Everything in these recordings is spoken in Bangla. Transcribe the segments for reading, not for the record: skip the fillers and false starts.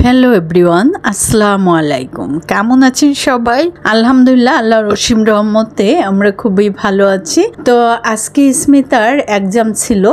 হ্যালো এভরিওয়ান, আসসালামু আলাইকুম। কেমন আছেন সবাই? আলহামদুলিল্লাহ, আল্লাহর অসীম রহমতে আমরা খুবই ভালো আছি। তো আজকে স্মিতার এক্সাম ছিল,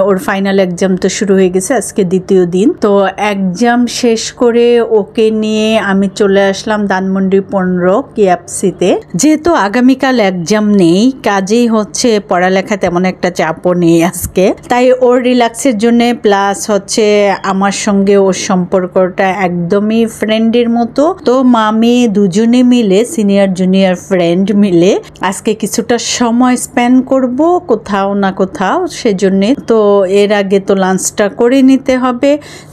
ওর ফাইনাল এক্সাম তো শুরু হয়ে গেছে, আজকে দ্বিতীয় দিন। তো এক্সাম শেষ করে ওকে নিয়ে আমি চলে আসলাম ধানমন্ডি 15 KFC-তে। যেহেতু আগামীকাল এক্সাম নেই, কাজেই হচ্ছে পড়ালেখা তেমন একটা চাপও নেই আজকে, তাই ওর রিল্যাক্সের জন্য প্লাস হচ্ছে আমার সঙ্গে ওর সম্পর্কটা একদমই ফ্রেন্ডের মতো। তো মামি দুজনে মিলে, সিনিয়র জুনিয়র ফ্রেন্ড মিলে আজকে কিছুটা সময় স্পেন্ড করব কোথাও না কোথাও, সেজন্য। তো এর আগে তো লাঞ্চটা করে নিতে হবে,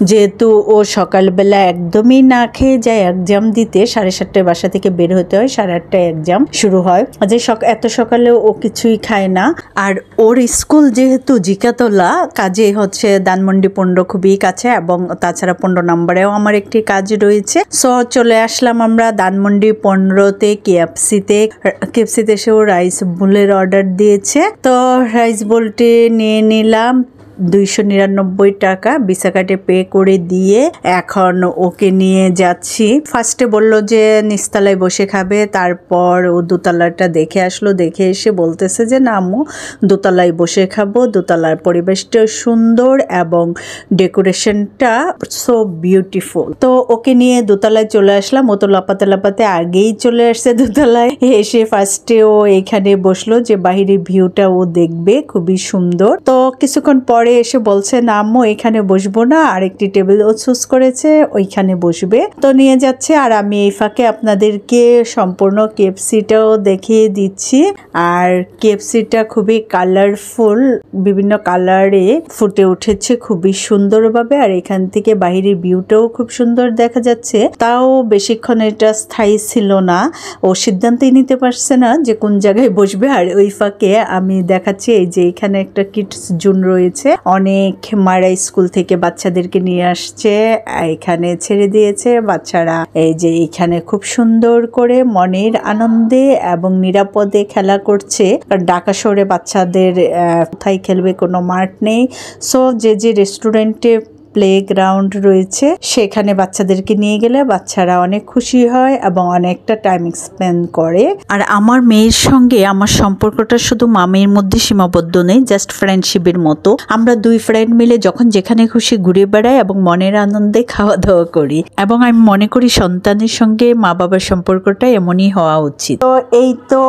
যেহেতু ও সকালবেলা একদমই না খেয়ে যায় এক্সাম দিতে। 7:30টায় বাসা থেকে বের হতে হয়, 8:30টায় এক্সাম শুরু হয়। যে এত সকালে ও কিছুই খায় না। আর ওর স্কুল যেহেতু জিকাতলা, কাজে হচ্ছে ধানমন্ডি 15 খুবই কাছে, এবং তাছাড়া 15 নম্বরেও আমার একটি কাজ রয়েছে। সো চলে আসলাম আমরা ধানমন্ডি 15-তে KFC-তে এসেও রাইস বোলের অর্ডার দিয়েছে। তো রাইস বোলটি নিয়ে নিলাম 299 টাকা, ভিসা কার্ডে পে করে দিয়ে এখন ওকে নিয়ে যাচ্ছি। ফার্স্টে বললো যে নিচতলায় বসে খাবে, তারপর ও দোতলাটা দেখে আসলো, দেখে এসে বলতেছে যে না আম্মু, দোতলায় বসে খাবো, দোতলার পরিবেশটা সুন্দর এবং ডেকোরেশনটা সো বিউটিফুল। তো ওকে নিয়ে দোতলায় চলে আসলাম। ও তো লাপাতে লাপাতে আগেই চলে আসছে দোতলায়। এসে ফার্স্টে ও এখানে বসলো যে বাহিরের ভিউটা ও দেখবে, খুবই সুন্দর। তো কিছুক্ষণ পরে এসে বলছে না আম্মু এখানে বসবো না, আরেকটি টেবিল ও চুজ করেছে, ওইখানে বসবে। তো নিয়ে যাচ্ছে, আর আমি এই ফাঁকে আপনাদেরকে সম্পূর্ণ KFC-টাও দেখিয়ে দিচ্ছি। আর KFC-টা খুবই কালারফুল, বিভিন্ন কালারে ফুটে উঠেছে খুবই সুন্দরভাবে। আর এখান থেকে বাহিরের ভিউটাও খুব সুন্দর দেখা যাচ্ছে। তাও বেশিক্ষণ এটা স্থায়ী ছিল না, ও সিদ্ধান্তই নিতে পারছে না যে কোন জায়গায় বসবে। আর ওই ফাঁকে আমি দেখাচ্ছি এই যে এখানে একটা কিডস জোন রয়েছে, অনেক মারা স্কুল থেকে বাচ্চাদেরকে নিয়ে আসছে, এখানে ছেড়ে দিয়েছে। বাচ্চারা এই যে এখানে খুব সুন্দর করে মনের আনন্দে এবং নিরাপদে খেলা করছে। কারণ ঢাকা শহরে বাচ্চাদের কোথায় খেলবে, কোনো মাঠ নেই। সো যে রেস্টুরেন্টে প্লেগ্রাউন্ড রয়েছে, সেখানে বাচ্চাদেরকে নিয়ে গেলে বাচ্চারা অনেক খুশি হয় এবং অনেকটা টাইম স্পেন্ড করে। আর আমার মেয়ের সঙ্গে আমার সম্পর্কটা শুধু মামির মধ্যে সীমাবদ্ধ নেই, জাস্ট ফ্রেন্ডশিপের মতো। আমরা দুই ফ্রেন্ড মিলে যখন যেখানে খুশি ঘুরে বেড়াই এবং মনের আনন্দে খাওয়া দাওয়া করি, এবং আমি মনে করি সন্তানের সঙ্গে মা বাবার সম্পর্কটা এমনই হওয়া উচিত। তো এই তো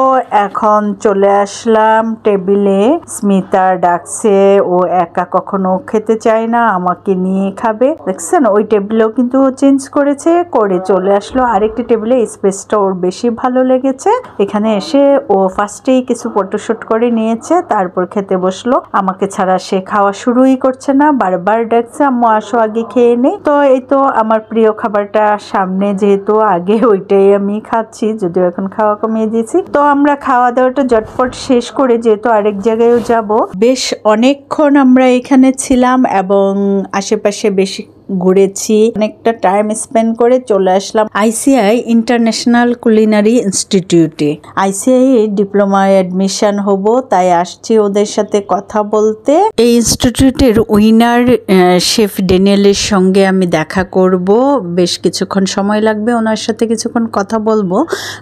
এখন চলে আসলাম টেবিলে। স্মিতা ডাকছে, ও একা কখনো খেতে চায় না, আমাকে নিয়ে খাবে। দেখছেন ওই টেবিলেও কিন্তু চেঞ্জ করেছে, করে চলে আসলো আরেকটি টেবিলে। স্পেসটা ওর বেশি ভালো লেগেছে। এখানে এসে ও ফার্স্টেই কিছু ফটোশুট করে নিয়েছে, তারপর খেতে বসলো। আমাকে ছাড়া সে খাওয়া শুরুই করছে না, বারবার ডাকছে আম্মু আসো আগে খেয়ে নেই। তো এই তো আমার প্রিয় খাবারটা সামনে, যেহেতু আগে ওইটাই আমি খাচ্ছি, যদিও এখন খাওয়া কমিয়ে দিয়েছি। তো আমরা খাওয়া দাওয়াটা জটপট শেষ করে যেহেতু আরেক জায়গায়ও যাব, বেশ অনেকক্ষণ আমরা এখানে ছিলাম এবং আশেপাশে বেশি ঘুরেছি, অনেকটা টাইম স্পেন্ড করে চলে আসলাম ICI ইন্টারন্যাশনাল কুলিনারি ইনস্টিটিউটে। ICI ডিপ্লোমায় অ্যাডমিশন হব, তাই আসছি ওদের সাথে কথা বলতে। এই ইনস্টিটিউটের উইনার শেফ ড্যানিয়েলের সঙ্গে আমি দেখা করব, বেশ কিছুক্ষণ সময় লাগবে, ওনার সাথে কিছুক্ষণ কথা বলবো,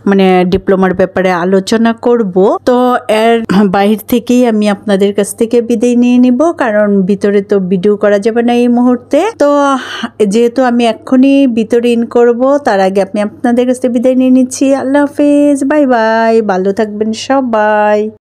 মানে ডিপ্লোমার ব্যাপারে আলোচনা করব। তো এর বাহির থেকেই আমি আপনাদের কাছ থেকে বিদায় নিয়ে নিব, কারণ ভিতরে তো ভিডিও করা যাবে না এই মুহূর্তে। তো যেহেতু আমি এক্ষুনি ভিতরে ইন করব, তার আগে আমি আপনাদের কাছে বিদায় নিয়ে নিচ্ছি। আল্লাহ হাফেজ, বাই বাই, ভালো থাকবেন সবাই।